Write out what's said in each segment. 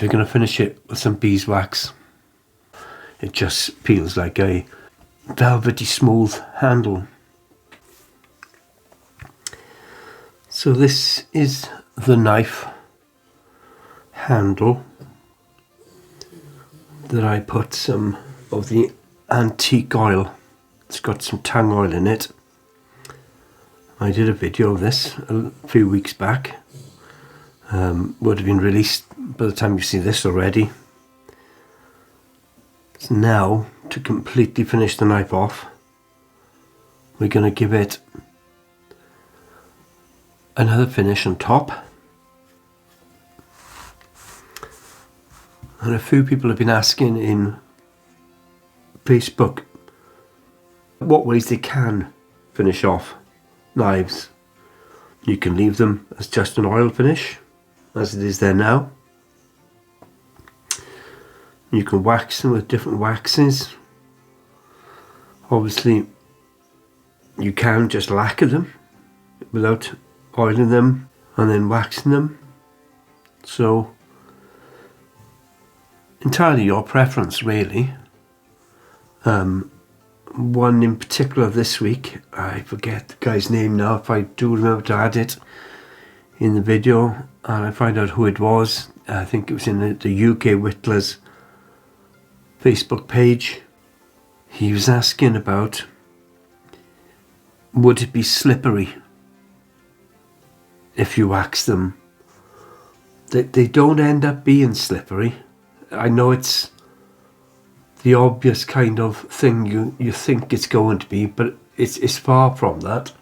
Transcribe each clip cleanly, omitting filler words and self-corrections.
So we're going to finish it with some beeswax. It just feels like a velvety smooth handle. So this is the knife handle that I put some of the antique oil. It's got some tang oil in it. I did a video of this a few weeks back. Would have been released by the time you see this already. So now, to completely finish the knife off, we're going to give it another finish on top. And a few people have been asking in Facebook what ways they can finish off knives. You can leave them as just an oil finish, as it is there now. You can wax them with different waxes. Obviously, you can just lacquer them without oiling them and then waxing them. So, entirely your preference, really. One in particular this week, I forget the guy's name now. If I do remember to add it in the video and I find out who it was, I think it was in the UK Whittlers Facebook page. He was asking about, would it be slippery if you wax them? They don't end up being slippery. I know it's the obvious kind of thing you think it's going to be, but it's far from that.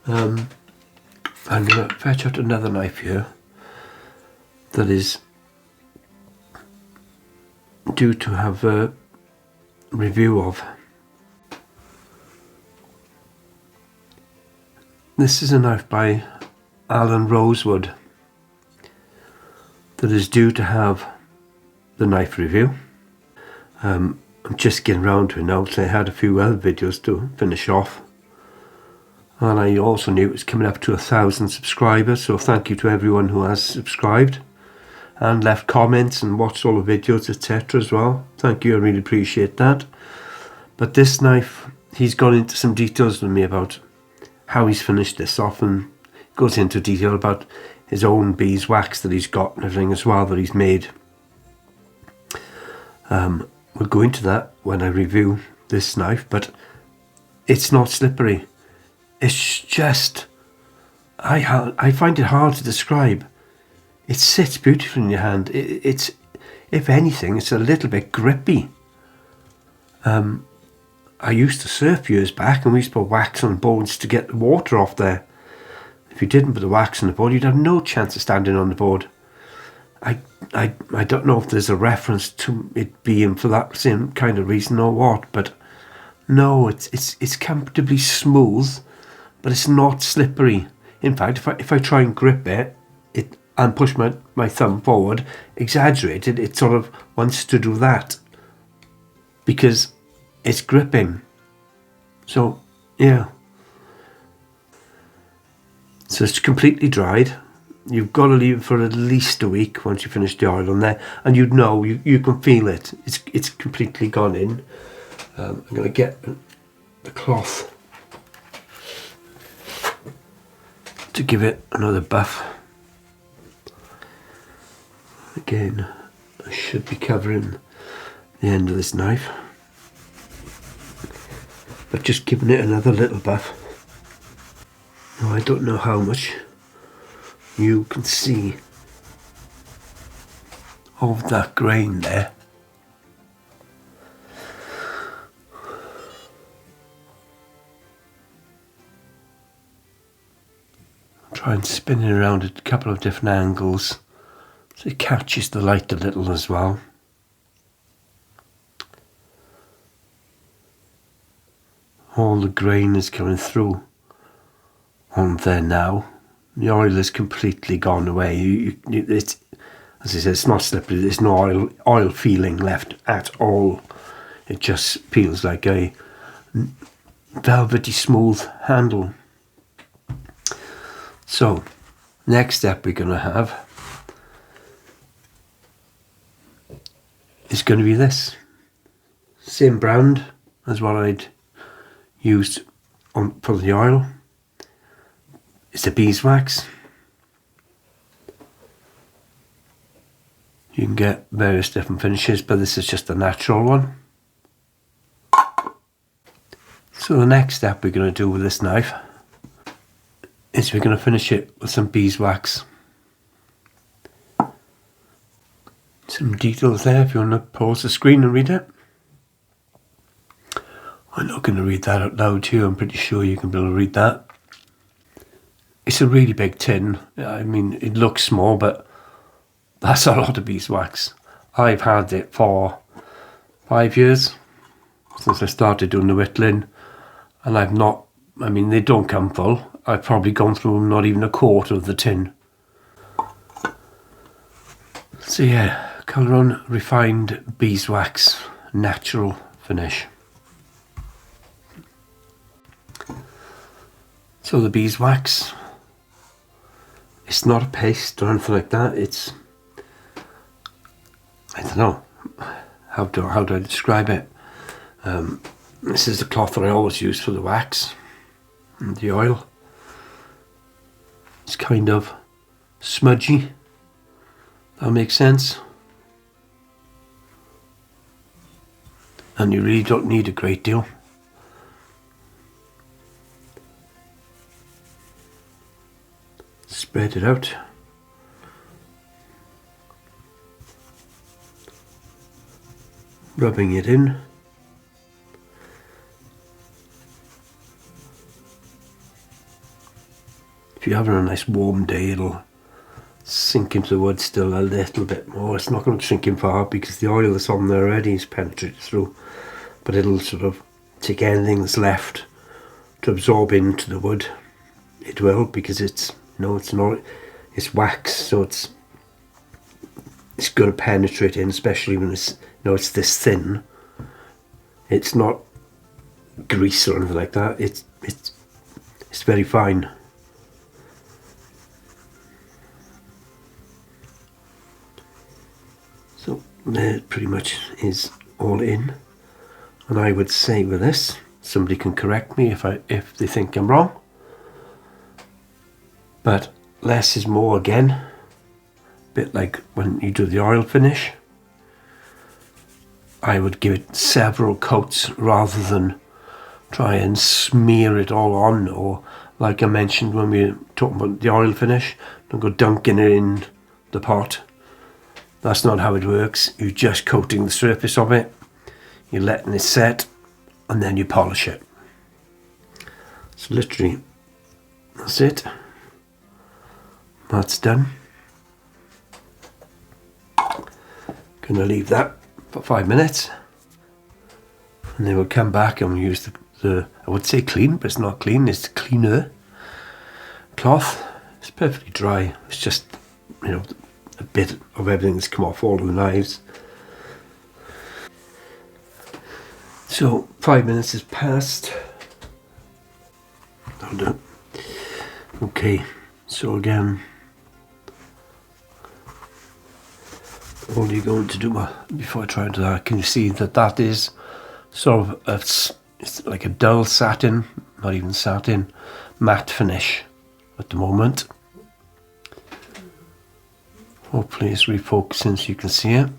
I'm going to fetch out another knife here that is due to have a review of. This is a knife by Alan Rosewood that is due to have the knife review. I'm just getting round to it now, so I had a few other videos to finish off. And I also knew it was coming up to 1,000 subscribers, so thank you to everyone who has subscribed and left comments and watched all the videos, etc. as well. Thank you, I really appreciate that. But this knife, he's gone into some details with me about how he's finished this off, and goes into detail about his own beeswax that he's got and everything as well that he's made. We'll go into that when I review this knife, but it's not slippery. It's just, I find it hard to describe. It sits beautifully in your hand. It's, if anything, it's a little bit grippy. I used to surf years back, and we used to put wax on boards to get the water off there. If you didn't put the wax on the board, you'd have no chance of standing on the board. I don't know if there's a reference to it being for that same kind of reason or what, but no, it's comfortably smooth, but it's not slippery. In fact, if I try and grip it and push my thumb forward, exaggerated, it sort of wants to do that because it's gripping. So yeah, so it's completely dried. You've got to leave it for at least a week once you finish the oil on there, and you'd know, you can feel it. It's completely gone in. I'm going to get the cloth to give it another buff. Again, I should be covering the end of this knife, but just giving it another little buff. Now, I don't know how much you can see of that grain there. Try and spin it around at a couple of different angles so it catches the light a little as well. All the grain is coming through on there now. The oil is completely gone away. It's, as I said, it's not slippery. There's no oil feeling left at all. It just feels like a velvety smooth handle. So, next step we're going to have is going to be this. Same brand as what I'd used for the oil. It's the beeswax. You can get various different finishes, but this is just a natural one. So the next step we're going to do with this knife is we're going to finish it with some beeswax. Some details there if you want to pause the screen and read it. I'm not going to read that out loud to you, I'm pretty sure you can be able to read that. It's a really big tin. I mean, it looks small, but that's a lot of beeswax. I've had it for 5 years since I started doing the whittling, and I've not, I mean, they don't come full. I've probably gone through not even a quarter of the tin. So yeah, colour on refined beeswax, natural finish. So the beeswax, it's not a paste or anything like that. It's, I don't know, how do I describe it? This is the cloth that I always use for the wax and the oil. It's kind of smudgy. That makes sense. And you really don't need a great deal. Spread it out. Rubbing it in. If you're having a nice warm day, it'll sink into the wood still a little bit more. It's not going to sink in far because the oil that's on there already is penetrated through, but it'll sort of take anything that's left to absorb into the wood. It will, because it's, no, it's not, it's wax, so it's going to penetrate in, especially when it's, it's this thin. It's not grease or anything like that. It's very fine. So there pretty much is all in. And I would say with this, somebody can correct me if they think I'm wrong, but less is more again. A bit like when you do the oil finish. I would give it several coats rather than try and smear it all on, or like I mentioned when we were talking about the oil finish, don't go dunking it in the pot. That's not how it works. You're just coating the surface of it, you're letting it set, and then you polish it. So literally, that's it. That's done. Gonna leave that for 5 minutes, and then we'll come back and we'll use the I would say clean, but it's not clean, it's cleaner cloth. It's perfectly dry. It's just, a bit of everything that's come off all of the knives. So 5 minutes has passed. Hold on. Okay, so again, all you're going to do, before I try and do that, can you see that is sort of it's like a dull satin, not even satin, matte finish at the moment. Hopefully it's refocusing so you can see it.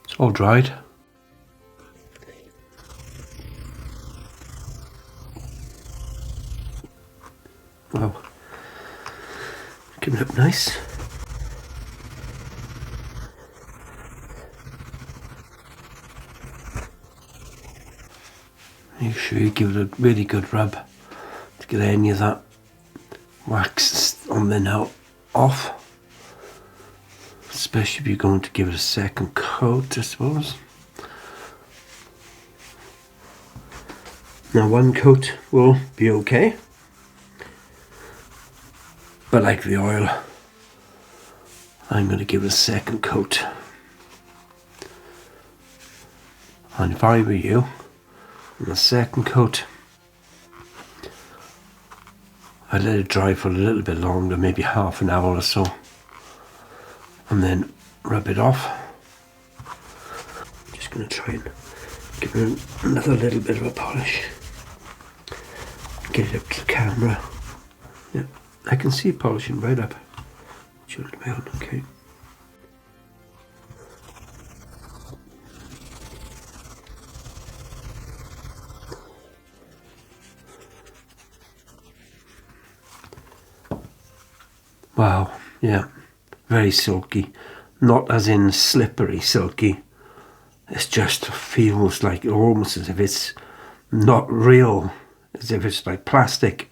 It's all dried. Wow, coming up nice. Make sure you give it a really good rub to get any of that wax on there now off. Especially if you're going to give it a second coat, I suppose. Now one coat will be okay, but like the oil, I'm going to give it a second coat. And if I were you, on the second coat, I'd let it dry for a little bit longer, maybe half an hour or so, and then rub it off. Just going to try and give it another little bit of a polish. Get it up to the camera. Yeah, I can see it polishing right up. Okay. Wow, yeah, very silky. Not as in slippery silky. It just feels like almost as if it's not real, as if it's like plastic.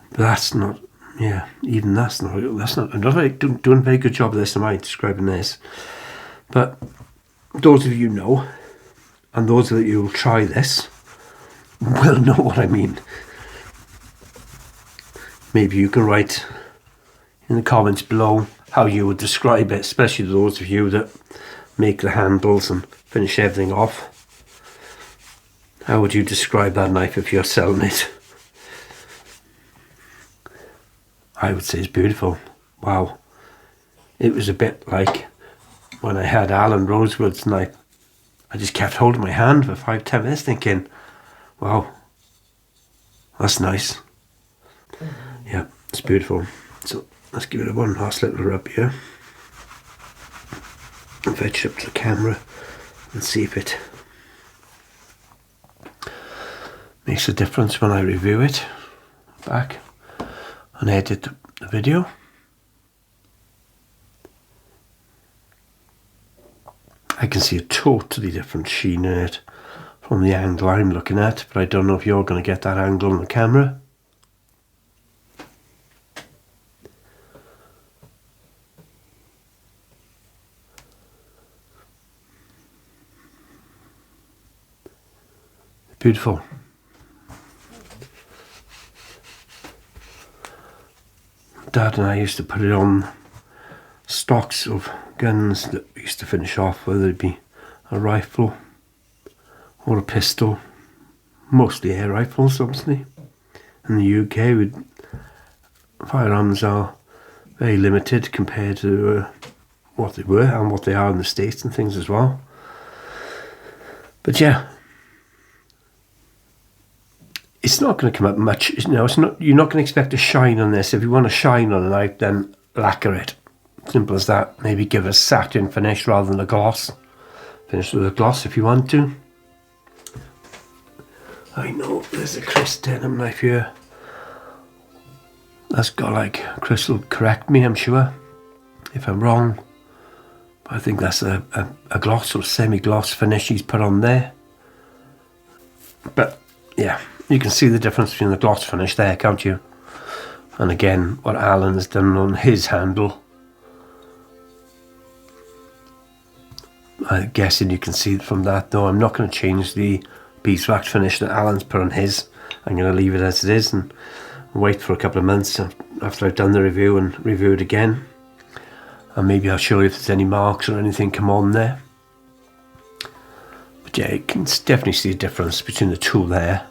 But that's not, yeah, even that's not, I'm not doing a very good job of this, am I, describing this? But those of you know, and those of you who will try this, will know what I mean. Maybe you can write in the comments below how you would describe it, especially those of you that make the handles and finish everything off. How would you describe that knife if you're selling it? I would say it's beautiful. Wow. It was a bit like when I had Alan Rosewood's knife. I just kept holding my hand for 5-10 minutes thinking, wow, that's nice. Yeah, it's beautiful. So let's give it one last little rub here. And fetch it up to the camera and see if it makes a difference when I review it back and edit the video. I can see a totally different sheen in it from the angle I'm looking at, but I don't know if you're going to get that angle on the camera. Beautiful. Dad and I used to put it on stocks of guns that we used to finish off, whether it be a rifle or a pistol, mostly air rifles obviously. In the UK firearms are very limited compared to what they were and what they are in the States and things as well. But yeah, it's not going to come up much. You know, it's not. You're not going to expect a shine on this. If you want a shine on a knife, then lacquer it. Simple as that. Maybe give a satin finish rather than a gloss. Finish with a gloss if you want to. I know there's a Chris denim knife here. That's got like, Chris will correct me, I'm sure, if I'm wrong. But I think that's a gloss or semi-gloss finish he's put on there. But yeah, you can see the difference between the gloss finish there, can't you? And again, what Alan has done on his handle. I'm guessing you can see from that, though. I'm not going to change the beeswax finish that Alan's put on his. I'm going to leave it as it is and wait for a couple of months after I've done the review and review it again. And maybe I'll show you if there's any marks or anything come on there. But yeah, you can definitely see a difference between the two there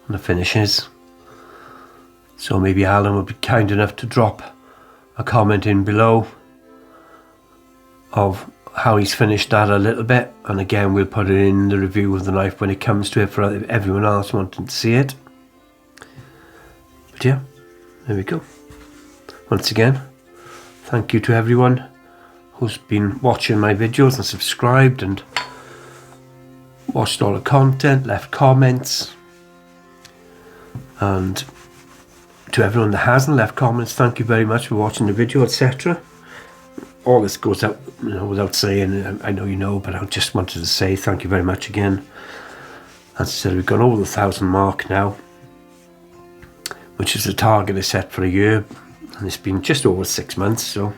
and the finishes. So maybe Alan would be kind enough to drop a comment in below of how he's finished that a little bit, and again we'll put it in the review of the knife when it comes to it for everyone else wanting to see it. But yeah, there we go. Once again, thank you to everyone who's been watching my videos and subscribed and watched all the content, left comments, and to everyone that hasn't left comments, thank you very much for watching the video, etc. All this goes out, you know, without saying. I know you know, but I just wanted to say thank you very much again. As I said, we've gone over the 1,000 mark now, which is the target I set for a year, and it's been just over 6 months. So,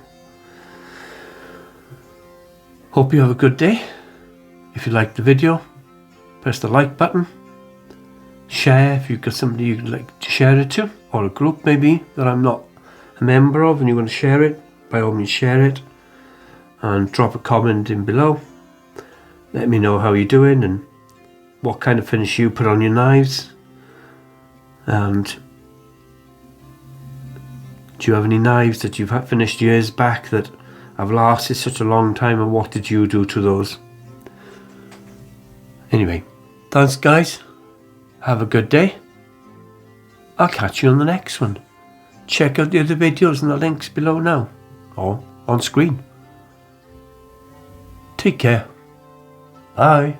hope you have a good day. If you liked the video, press the like button. Share if you've got somebody you'd like to share it to, or a group maybe that I'm not a member of and you want to share it. By all means, share it. And drop a comment in below. Let me know how you're doing and what kind of finish you put on your knives. And do you have any knives that you've finished years back that I've lasted such a long time, and what did you do to those? Anyway, thanks guys. Have a good day. I'll catch you on the next one. Check out the other videos and the links below now, or on screen. Take care. Bye.